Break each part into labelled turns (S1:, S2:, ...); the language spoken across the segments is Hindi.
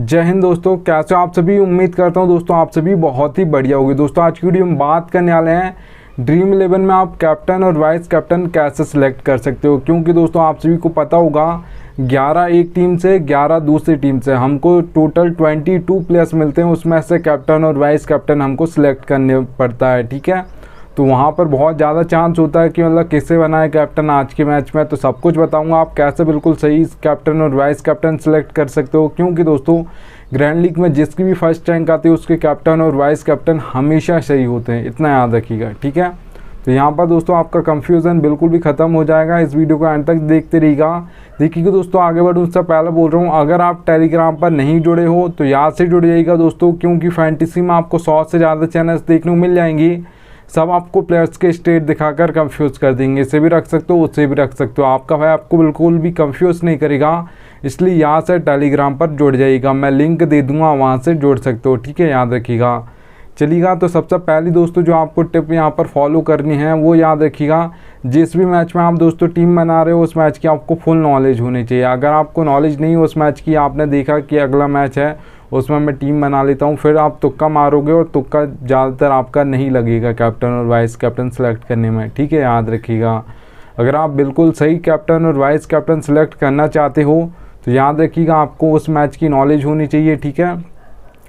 S1: जय हिंद दोस्तों, कैसे हो आप सभी। उम्मीद करता हूं दोस्तों आप सभी बहुत ही बढ़िया होगी। दोस्तों आज की वीडियो में बात करने वाले हैं ड्रीम 11 में आप कैप्टन और वाइस कैप्टन कैसे सिलेक्ट कर सकते हो। क्योंकि दोस्तों आप सभी को पता होगा 11 एक टीम से 11 दूसरी टीम से हमको टोटल 22 प्लेयर्स मिलते हैं। उसमें से कैप्टन और वाइस कैप्टन हमको सिलेक्ट करने पड़ता है, ठीक है। तो वहाँ पर बहुत ज़्यादा चांस होता है कि मतलब किससे बनाए कैप्टन आज के मैच में। तो सब कुछ बताऊंगा आप कैसे बिल्कुल सही कैप्टन और वाइस कैप्टन सेलेक्ट कर सकते हो। क्योंकि दोस्तों ग्रैंड लीग में जिसकी भी फर्स्ट रैंक आती है उसके कैप्टन और वाइस कैप्टन हमेशा सही होते हैं, इतना याद रखिएगा, ठीक है। तो यहाँ पर दोस्तों आपका कन्फ्यूज़न बिल्कुल भी ख़त्म हो जाएगा। इस वीडियो को अंत तक देखते रहिएगा। देखिएगा दोस्तों, आगे बढ़ूँ उससे पहले बोल रहा हूँ, अगर आप टेलीग्राम पर नहीं जुड़े हो तो याद से जुड़ जाइएगा दोस्तों। क्योंकि फैंटेसी में आपको 100 से ज़्यादा चैनल्स देखने को मिल जाएंगी। सब आपको प्लेयर्स के स्टेट दिखाकर कंफ्यूज कर देंगे। इसे भी रख सकते हो, उससे भी रख सकते हो। आपका भाई आपको बिल्कुल भी कंफ्यूज नहीं करेगा, इसलिए यहाँ से टेलीग्राम पर जुड़ जाइएगा। मैं लिंक दे दूंगा, वहाँ से जुड़ सकते हो, ठीक है, याद रखिएगा। चलिएगा, तो सबसे पहली दोस्तों जो आपको टिप यहाँ पर फॉलो करनी है वो याद रखिएगा। जिस भी मैच में आप दोस्तों टीम बना रहे हो उस मैच की आपको फुल नॉलेज होनी चाहिए। अगर आपको नॉलेज नहीं हो उस मैच की, आपने देखा कि अगला मैच है उसमें मैं टीम बना लेता हूँ, फिर आप तुक्का मारोगे और तुक्का ज़्यादातर आपका नहीं लगेगा कैप्टन और वाइस कैप्टन सेलेक्ट करने में, ठीक है, याद रखिएगा। अगर आप बिल्कुल सही कैप्टन और वाइस कैप्टन सेलेक्ट करना चाहते हो तो याद रखिएगा आपको उस मैच की नॉलेज होनी चाहिए, ठीक है।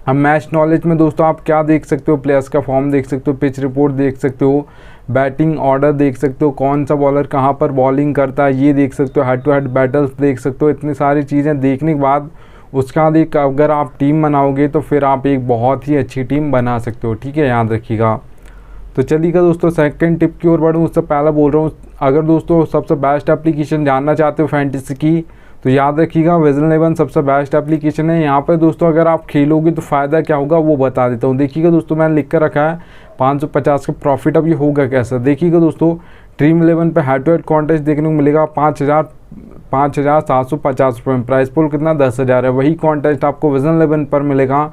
S1: अब मैच नॉलेज में दोस्तों आप क्या देख सकते हो, प्लेयर्स का फॉर्म देख सकते हो, पिच रिपोर्ट देख सकते हो, बैटिंग ऑर्डर देख सकते हो, कौन सा बॉलर कहाँ पर बॉलिंग करता है ये देख सकते हो, हेड टू हेड बैटल्स देख सकते हो। इतनी सारी चीज़ें देखने के बाद उसका बाद अगर आप टीम बनाओगे तो फिर आप एक बहुत ही अच्छी टीम बना सकते हो, ठीक है, याद रखिएगा। तो चलिएगा दोस्तों सेकंड टिप की ओर बढ़ूँ उससे पहले बोल रहा हूँ, अगर दोस्तों सबसे बेस्ट एप्लीकेशन जानना चाहते हो फैंटेसी की तो याद रखिएगा विजन 11 सबसे बेस्ट एप्लीकेशन है। यहाँ पर दोस्तों अगर आप खेलोगे तो फ़ायदा क्या होगा वो बता देता हूँ। देखिएगा दोस्तों मैंने लिख कर रखा है 550 का प्रॉफिट। अब ये होगा कैसा, देखिएगा दोस्तों ड्रीम 11 पे हेड टू हेड कॉन्टेस्ट देखने को मिलेगा 5,750 रुपये में। प्राइस पुल कितना 10,000 है। वही कॉन्टेस्ट आपको विजन 11 पर मिलेगा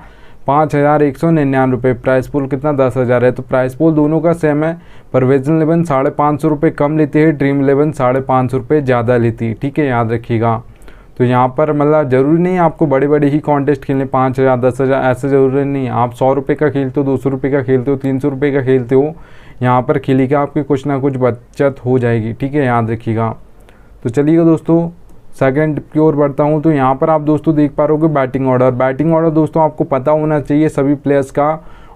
S1: 5,199 रुपये। प्राइस पुल कितना 10,000 है। तो प्राइस पुल दोनों का सेम है, पर विजन 11 550 रुपये कम लेती है, ड्रीम 11 550 रुपये ज़्यादा लेती है, ठीक है, याद रखिएगा। तो यहाँ पर मतलब ज़रूरी नहीं आपको बड़े बड़े ही कॉन्टेस्ट खेलने, 5,000 10,000 ऐसे ज़रूरी नहीं। आप 100 रुपये का खेलते हो, 200 रुपये का खेलते हो, 300 रुपये का खेलते हो, यहाँ पर खेलिएगा आपकी कुछ ना कुछ बचत हो जाएगी, ठीक है, याद रखिएगा। तो चलिएगा दोस्तों सेकंड की ओर बढ़ता हूँ। तो यहाँ पर आप दोस्तों देख पा रहे हो बैटिंग ऑर्डर। बैटिंग ऑर्डर दोस्तों आपको पता होना चाहिए सभी प्लेयर्स का।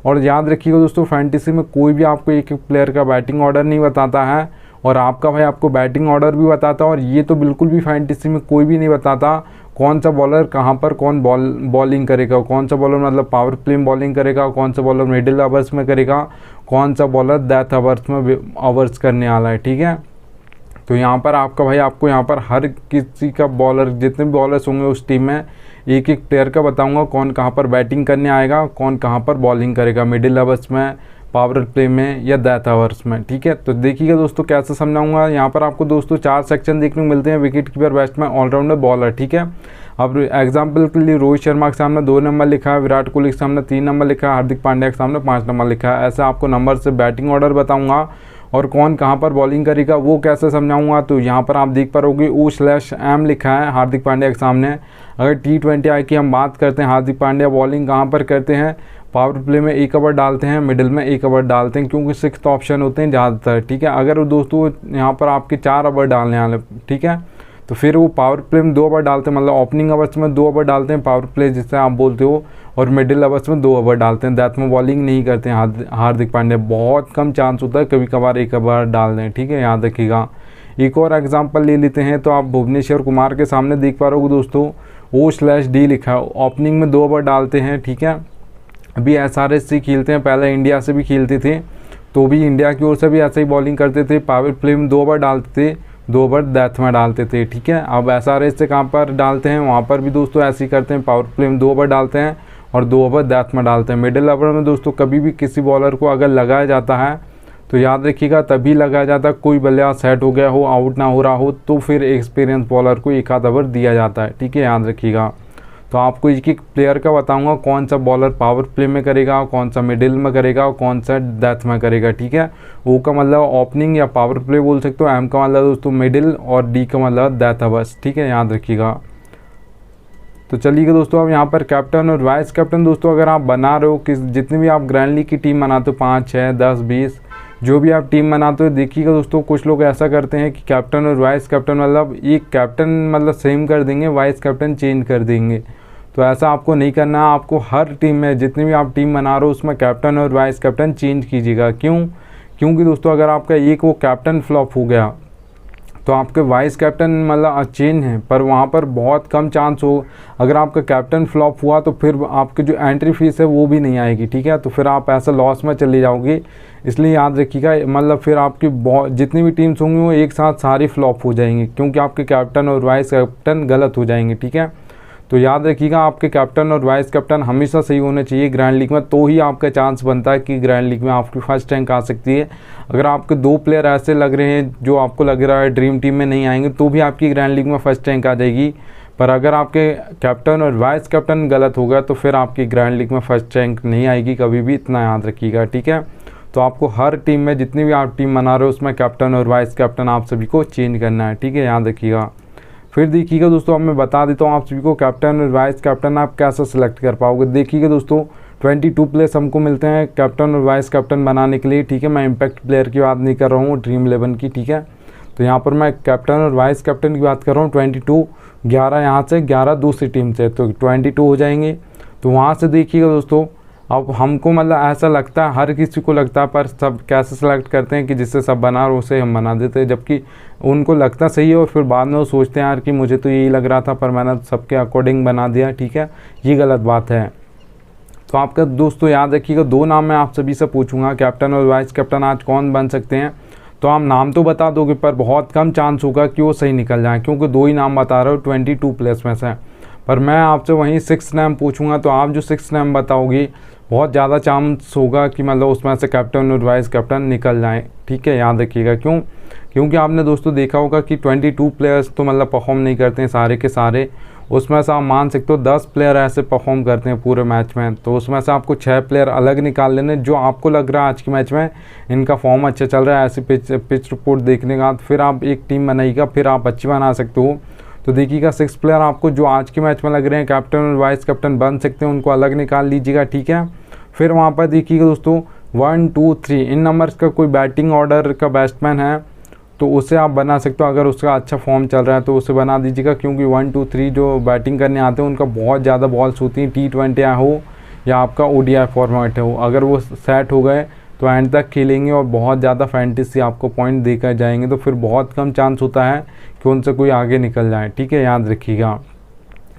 S1: और याद रखिएगा दोस्तों फैंटेसी में कोई भी आपको एक प्लेयर का बैटिंग ऑर्डर नहीं बताता है, और आपका भाई आपको बैटिंग ऑर्डर भी बताता है। और ये तो बिल्कुल भी फैंटेसी में कोई भी नहीं बताता कौन सा बॉलर कहाँ पर कौन बॉलिंग करेगा, कौन सा बॉलर मतलब पावर प्ले में बॉलिंग करेगा, कौन सा बॉलर मिडिल ओवर्स में करेगा, कौन सा बॉलर डेथ ओवर्स में ओवर्स करने वाला है, ठीक है। तो यहाँ पर आपका भाई आपको यहाँ पर हर किसी का बॉलर, जितने भी बॉलर्स होंगे उस टीम में एक एक प्लेयर का बताऊंगा कौन कहाँ पर बैटिंग करने आएगा, कौन कहाँ पर बॉलिंग करेगा, मिडिल ओवर्स में, पावर प्ले में या डेथ ओवर्स में, ठीक है। तो देखिएगा दोस्तों कैसे समझाऊंगा। यहाँ पर आपको दोस्तों 4 सेक्शन देखने को मिलते हैं, wicket keeper, batsman, allrounder, bowler, ठीक है। अब एग्जाम्पल के लिए रोहित शर्मा के सामने 2 नंबर लिखा है, विराट कोहली के सामने 3 नंबर लिखा है, हार्दिक पांड्या के सामने 5 नंबर लिखा है। ऐसे आपको नंबर से बैटिंग ऑर्डर बताऊँगा और कौन कहाँ पर बॉलिंग करेगा वो कैसे समझाऊंगा। तो यहाँ पर आप देख पाओगे O/M लिखा है हार्दिक पांड्या के सामने। अगर T20I की हम बात करते हैं, हार्दिक पांड्या बॉलिंग कहाँ पर करते हैं, पावर प्ले में 1 ओवर डालते हैं, मिडिल में 1 ओवर डालते हैं, क्योंकि 6th ऑप्शन होते हैं ज़्यादातर, ठीक है। अगर दोस्तों यहाँ पर आपके 4 ओवर डालने वाले, ठीक है, तो फिर वो पावर प्ले में 2 ओवर डालते हैं, मतलब ओपनिंग ओवर्स में 2 ओवर डालते हैं पावर प्ले जिसे आप बोलते हो, और मिडिल ओवर्स में 2 ओवर डालते हैं। डेथ में बॉलिंग नहीं करते हैं हार्दिक पांड्या, बहुत कम चांस होता है, कभी कभार 1 ओवर डाल दें, ठीक है, याद रखिएगा। एक और एग्जांपल ले लेते हैं। तो आप भुवनेश्वर कुमार के सामने देख पा रहे हो दोस्तों O/D लिखा है, ओपनिंग में 2 ओवर डालते हैं, ठीक है। अभी SRH से खेलते हैं, पहले इंडिया से भी खेलते थे तो भी इंडिया की ओर से भी ऐसे ही बॉलिंग करते थे, पावर प्ले में 2 ओवर डालते थे, 2 ओवर डेथ में डालते थे, ठीक है। अब SRH से कहाँ पर डालते हैं, वहाँ पर भी दोस्तों ऐसे ही करते हैं, पावर प्ले में 2 ओवर डालते हैं और 2 ओवर डेथ में डालते हैं। मिडिल ओवर में दोस्तों कभी भी किसी बॉलर को अगर लगाया जाता है तो याद रखिएगा तभी लगाया जाता है, कोई बल्लेबाज सेट हो गया हो, आउट ना हो रहा हो, तो फिर एक्सपीरियंस बॉलर को 1 आध ओवर दिया जाता है, ठीक है, याद रखिएगा। तो आपको एक एक प्लेयर का बताऊंगा कौन सा बॉलर पावर प्ले में करेगा, कौन सा मिडिल में करेगा, कौन सा डेथ में करेगा, ठीक है। O का मतलब ओपनिंग या पावर प्ले बोल सकते हो, M का मतलब दोस्तों मिडिल, और D का मतलब डेथ ओवर्स, ठीक है, याद रखिएगा। तो चलिए दोस्तों, अब यहाँ पर कैप्टन और वाइस कैप्टन दोस्तों अगर आप बना रहे हो, किस जितनी भी आप ग्रैंड लीग की टीम बनाते हो, 5, 6, 10, 20 जो भी आप टीम बनाते हो, देखिएगा दोस्तों कुछ लोग ऐसा करते हैं कि कैप्टन और वाइस कैप्टन मतलब एक कैप्टन मतलब सेम कर देंगे, वाइस कैप्टन चेंज कर देंगे। तो ऐसा आपको नहीं करना है। आपको हर टीम में जितनी भी आप टीम बना रहे हो उसमें कैप्टन और वाइस कैप्टन चेंज कीजिएगा। क्योंकि दोस्तों अगर आपका एक वो कैप्टन फ्लॉप हो गया तो आपके वाइस कैप्टन मतलब चेंज है, पर वहाँ पर बहुत कम चांस हो। अगर आपका कैप्टन फ्लॉप हुआ तो फिर आपकी जो एंट्री फीस है वो भी नहीं आएगी, ठीक है। तो फिर आप ऐसा लॉस में चले जाओगे। इसलिए याद रखिएगा, मतलब फिर आपकी बहुत जितनी भी टीम्स होंगी वो एक साथ सारी फ्लॉप हो जाएंगी, क्योंकि आपके कैप्टन और वाइस कैप्टन गलत हो जाएंगे, ठीक है। तो याद रखिएगा, आपके कैप्टन और वाइस कैप्टन हमेशा सही होने चाहिए ग्रैंड लीग में, तो ही आपका चांस बनता है कि ग्रैंड लीग में आपकी फर्स्ट रैंक आ सकती है। अगर आपके 2 प्लेयर ऐसे लग रहे हैं जो आपको लग रहा है ड्रीम टीम में नहीं आएंगे, तो भी आपकी ग्रैंड लीग में फर्स्ट रैंक आ जाएगी। पर अगर आपके कैप्टन और वाइस कैप्टन गलत हो गया तो फिर आपकी ग्रैंड लीग में फर्स्ट रैंक नहीं आएगी कभी भी, इतना याद रखिएगा, ठीक है। तो आपको हर टीम में जितनी भी आप टीम बना रहे हो उसमें कैप्टन और वाइस कैप्टन आप सभी को चेंज करना है, ठीक है, याद रखिएगा। फिर देखिएगा दोस्तों, अब मैं बता देता हूँ आप सभी को कैप्टन और वाइस कैप्टन आप कैसे सिलेक्ट कर पाओगे। देखिएगा दोस्तों, 22 प्लेयर्स हमको मिलते हैं कैप्टन और वाइस कैप्टन बनाने के लिए, ठीक है। मैं इम्पैक्ट प्लेयर की बात नहीं कर रहा हूँ, ड्रीम 11 की, ठीक है। तो यहाँ पर मैं कैप्टन और वाइस कैप्टन की बात कर रहा हूँ। 22 11 यहाँ से, 11 दूसरी टीम से, तो 22 हो जाएंगे। तो वहाँ से देखिएगा दोस्तों, अब हमको मतलब ऐसा लगता है, हर किसी को लगता है, पर सब कैसे सेलेक्ट करते हैं कि जिससे सब बना और उसे हम बना देते हैं, जबकि उनको लगता सही है और फिर बाद में वो सोचते हैं यार कि मुझे तो यही लग रहा था पर मैंने सबके अकॉर्डिंग बना दिया, ठीक है। ये गलत बात है। तो आपका दोस्तों याद रखिएगा, 2 नाम मैं आप सभी से पूछूंगा, कैप्टन और वाइस कैप्टन आज कौन बन सकते हैं। तो आप नाम तो बता दोगे पर बहुत कम चांस होगा कि वो सही निकल जाए, क्योंकि 2 ही नाम बता रहे हो 22 प्लेयर्स में से। पर मैं आपसे वहीं 6 नाम पूछूंगा, तो आप जो 6 नाम बताओगी बहुत ज़्यादा चांस होगा कि मतलब उसमें से कैप्टन और वाइस कैप्टन निकल जाएँ, ठीक है, याद रखिएगा। क्योंकि आपने दोस्तों देखा होगा कि 22 प्लेयर्स तो मतलब परफॉर्म नहीं करते हैं सारे के सारे। उसमें से आप मान सकते हो 10 प्लेयर ऐसे परफॉर्म करते हैं पूरे मैच में, तो उसमें से आपको 6 प्लेयर अलग निकाल लेने जो आपको लग रहा है आज के मैच में इनका फॉर्म अच्छा चल रहा है। ऐसी पिच रिपोर्ट देखने के बाद फिर आप एक टीम बनाइएगा, फिर आप अच्छी बना सकते हो। तो देखिएगा 6 प्लेयर आपको जो आज के मैच में लग रहे हैं कैप्टन और वाइस कैप्टन बन सकते हैं, उनको अलग निकाल लीजिएगा, ठीक है। फिर वहाँ पर देखिएगा दोस्तों 1, 2, 3 इन नंबर्स का कोई बैटिंग ऑर्डर का बैट्समैन है तो उसे आप बना सकते हो। अगर उसका अच्छा फॉर्म चल रहा है तो उसे बना दीजिएगा, क्योंकि 1, 2, 3 जो बैटिंग करने आते हैं उनका बहुत ज़्यादा बॉल्स होती हैं, T20 हो या आपका ODI फॉर्मेट हो। अगर वो सेट हो गए तो एंड तक खेलेंगे और बहुत ज़्यादा फैंटेसी आपको पॉइंट देकर जाएंगे, तो फिर बहुत कम चांस होता है कि उनसे कोई आगे निकल जाए, ठीक है, याद रखिएगा।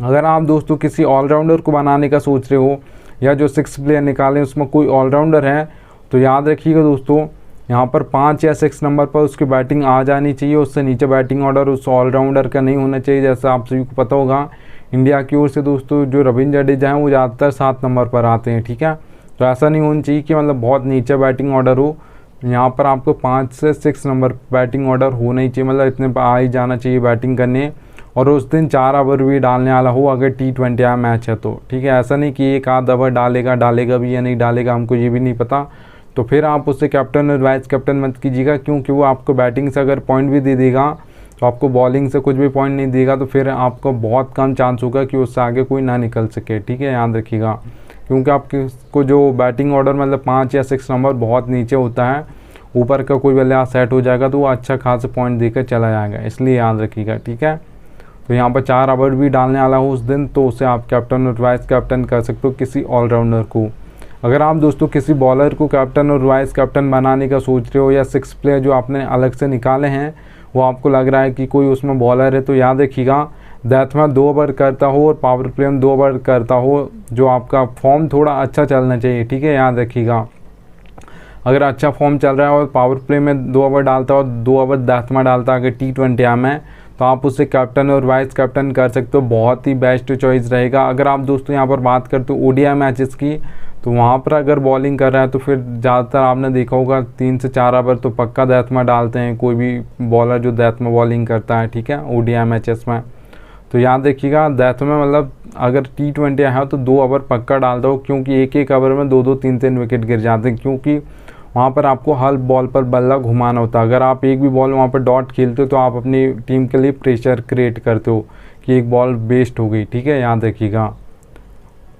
S1: अगर आप दोस्तों किसी ऑलराउंडर को बनाने का सोच रहे हो या जो 6 प्लेयर निकालें उसमें कोई ऑलराउंडर है, तो याद रखिएगा दोस्तों यहाँ पर 5 या 6 नंबर पर उसकी बैटिंग आ जानी चाहिए। उससे नीचे बैटिंग ऑर्डर उस ऑलराउंडर का नहीं होना चाहिए। जैसा आप सभी को पता होगा इंडिया की ओर से दोस्तों जो रविंद्र जडेजा हैं वो ज़्यादातर 7 नंबर पर आते हैं, ठीक है। तो ऐसा नहीं होना चाहिए कि मतलब बहुत नीचे बैटिंग ऑर्डर हो। यहाँ पर आपको 5 से 6 नंबर बैटिंग ऑर्डर होना ही चाहिए, मतलब इतने पर आ ही जाना चाहिए बैटिंग करने। और उस दिन 4 ओवर भी डालने वाला हो अगर T20 मैच है तो, ठीक है। ऐसा नहीं कि एक आध ओवर डालेगा भी या नहीं डालेगा, हमको ये भी नहीं पता। तो फिर आप उससे कैप्टन और वाइस कैप्टन मत कीजिएगा, क्योंकि वो आपको बैटिंग से अगर पॉइंट भी दे देगा तो आपको बॉलिंग से कुछ भी पॉइंट नहीं देगा, तो फिर आपको बहुत कम चांस होगा कि उससे आगे कोई ना निकल सके, ठीक है, याद रखिएगा। क्योंकि आपको जो बैटिंग ऑर्डर मतलब 5 या 6 नंबर बहुत नीचे होता है, ऊपर का कोई बल्ला सेट हो जाएगा तो वो अच्छा खासा पॉइंट देकर चला जाएगा, इसलिए याद रखिएगा, ठीक है। तो यहाँ पर 4 ओवर भी डालने वाला हो उस दिन, तो उसे आप कैप्टन और वाइस कैप्टन कर सकते हो किसी ऑलराउंडर को। अगर आप दोस्तों किसी बॉलर को कैप्टन और वाइस कैप्टन बनाने का सोच रहे हो या 6 प्लेयर जो आपने अलग से निकाले हैं वो आपको लग रहा है कि कोई उसमें बॉलर है, तो याद रखिएगा डेथ में 2 ओवर करता हो और पावर प्ले में 2 ओवर करता हो, जो आपका फॉर्म थोड़ा अच्छा चलना चाहिए, ठीक है, याद रखिएगा। अगर अच्छा फॉर्म चल रहा है और पावर प्ले में 2 ओवर डालता हो, 2 ओवर डेथ में डालता है अगर T20 में, तो आप उससे कैप्टन और वाइस कैप्टन कर सकते हो, बहुत ही बेस्ट चॉइस रहेगा। अगर आप दोस्तों यहाँ पर बात करते हो ODI मैचेस की, तो वहाँ पर अगर बॉलिंग कर रहा है तो फिर ज़्यादातर आपने देखा होगा 3 से 4 ओवर तो पक्का डेथ में डालते हैं कोई भी बॉलर जो डेथ में बॉलिंग करता है, ठीक है, ODI मैचेस में। तो याद रखिएगा डेथ में मतलब अगर T20 है तो 2 ओवर पक्का डाल दो, क्योंकि एक ओवर में 2-2 3-3 विकेट गिर जाते हैं, क्योंकि वहाँ पर आपको हर बॉल पर बल्ला घुमाना होता है। अगर आप एक भी बॉल वहाँ पर डॉट खेलते हो तो आप अपनी टीम के लिए प्रेशर क्रिएट करते हो कि एक बॉल वेस्ट हो गई, ठीक है, याद रखिएगा।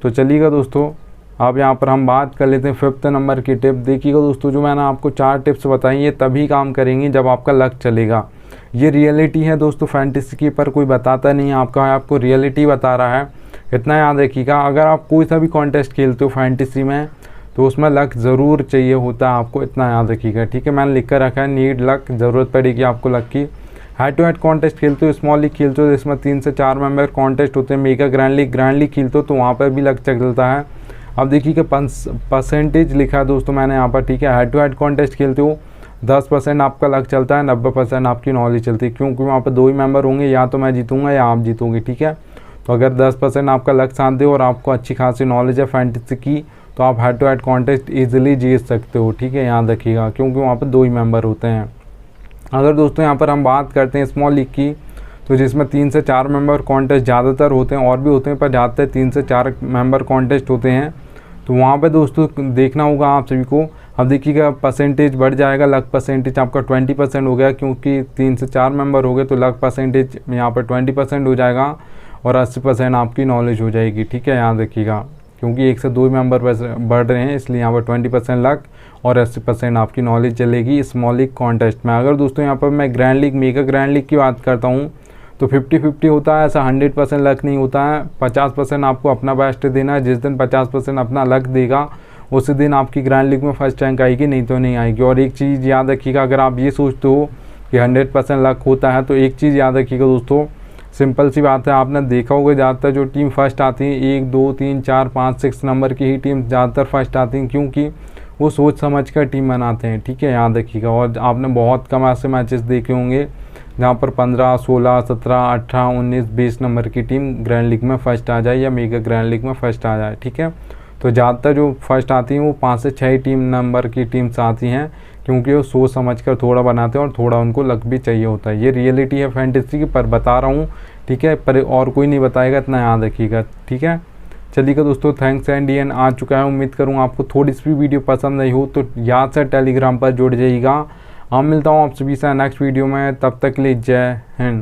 S1: तो चलिएगा दोस्तों, अब यहाँ पर हम बात कर लेते हैं 5th नंबर की टिप। देखिएगा दोस्तों, जो मैंने आपको 4 टिप्स बताई ये तभी काम करेंगी जब आपका लक चलेगा। ये रियलिटी है दोस्तों फैंटेसी की, पर कोई बताता नहीं है आपको रियलिटी बता रहा है, इतना याद रखिएगा। अगर आप कोई सा भी कॉन्टेस्ट खेलते हो फैंटेसी में तो उसमें लक ज़रूर चाहिए होता है आपको, इतना याद रखिएगा, ठीक है। मैंने लिख कर रखा है नीड लक, ज़रूरत पड़ेगी आपको लक की। हेड टू हेड कॉन्टेस्ट खेलते हो, स्मॉल लीग खेलते हो जिसमें 3 से 4 मेंबर कॉन्टेस्ट होते हैं, मेगा ग्रैंड लीग खेलते हो तो वहाँ पर भी लक चलता है। अब देखिए कि परसेंटेज लिखा है दोस्तों मैंने यहाँ पर, ठीक है। हेड टू हेड कॉन्टेस्ट खेलते हो 10% आपका लक चलता है, 90% आपकी नॉलेज चलती है, क्योंकि वहाँ पर 2 ही मेंबर होंगे, या तो मैं जीतूंगा या आप जीतोगे, ठीक है। तो अगर 10% आपका लक साथ दे और आपको अच्छी खासी नॉलेज है फैंटेसी की तो आप head to head contest easily जीत सकते हो, ठीक है, याद रखिएगा, क्योंकि वहाँ पर 2 ही मेंबर होते हैं। अगर दोस्तों यहाँ पर हम बात करते हैं स्मॉल लीग की, तो जिसमें 3 से 4 मेंबर कॉन्टेस्ट ज़्यादातर होते हैं, और भी होते हैं पर ज़्यादातर 3 से 4 मेंबर कॉन्टेस्ट होते हैं। तो वहाँ पे दोस्तों देखना होगा आप सभी को। अब देखिएगा परसेंटेज बढ़ जाएगा, लक परसेंटेज आपका 20% हो गया, क्योंकि 3 से 4 मेंबर हो गए तो लक परसेंटेज यहाँ पर 20% हो जाएगा और 80% आपकी नॉलेज हो जाएगी, ठीक है, याद रखिएगा, क्योंकि 1 से 2 मेंबर बढ़ रहे हैं, इसलिए यहाँ पर 20% लक और 80% आपकी नॉलेज चलेगी स्मॉल लीग कॉन्टेस्ट में। अगर दोस्तों यहाँ पर मैं grand league, mega grand league की बात करता हूँ तो 50-50 होता है, ऐसा 100% लक नहीं होता है। 50% आपको अपना बेस्ट देना है, जिस दिन 50% अपना लक देगा उसी दिन आपकी ग्रैंड लीग में फर्स्ट रैंक आएगी, नहीं तो नहीं आएगी। और एक चीज़ याद रखिएगा, अगर आप ये सोचते हो कि 100% लक होता है तो एक चीज़ याद रखिएगा दोस्तों, सिंपल सी बात है, आपने देखा होगा ज़्यादातर जो टीम फर्स्ट आती है 1, 2, 3, 4, 5, 6 नंबर की ही टीम ज़्यादातर फर्स्ट आती हैं, क्योंकि वो सोच समझ कर टीम बनाते हैं, ठीक है, याद रखिएगा। और आपने बहुत कम ऐसे मैचेस देखे होंगे जहाँ पर 15, 16, 17, 18, 19, 20 नंबर की टीम ग्रैंड लीग में फर्स्ट आ जाए या मेगा ग्रैंड लीग में फर्स्ट आ जाए, ठीक है। तो ज़्यादातर जो फर्स्ट आती हैं वो 5 से 6 टीम नंबर की टीम्स आती हैं, क्योंकि वो सोच समझ कर थोड़ा बनाते हैं और थोड़ा उनको लक भी चाहिए होता है। ये रियलिटी है फैंटेसी की, पर बता रहा हूँ, ठीक है, पर और कोई नहीं बताएगा, इतना याद रखिएगा, ठीक है। चलिएगा दोस्तों, थैंक्स एंड एंड आ चुका है। उम्मीद करूँगा आपको थोड़ी सी भी वीडियो पसंद नहीं हो तो याद से टेलीग्राम पर जुड़ जाइएगा। मिलता हूँ आप सभी से नेक्स्ट वीडियो में, तब तक के लिए जय हिंद।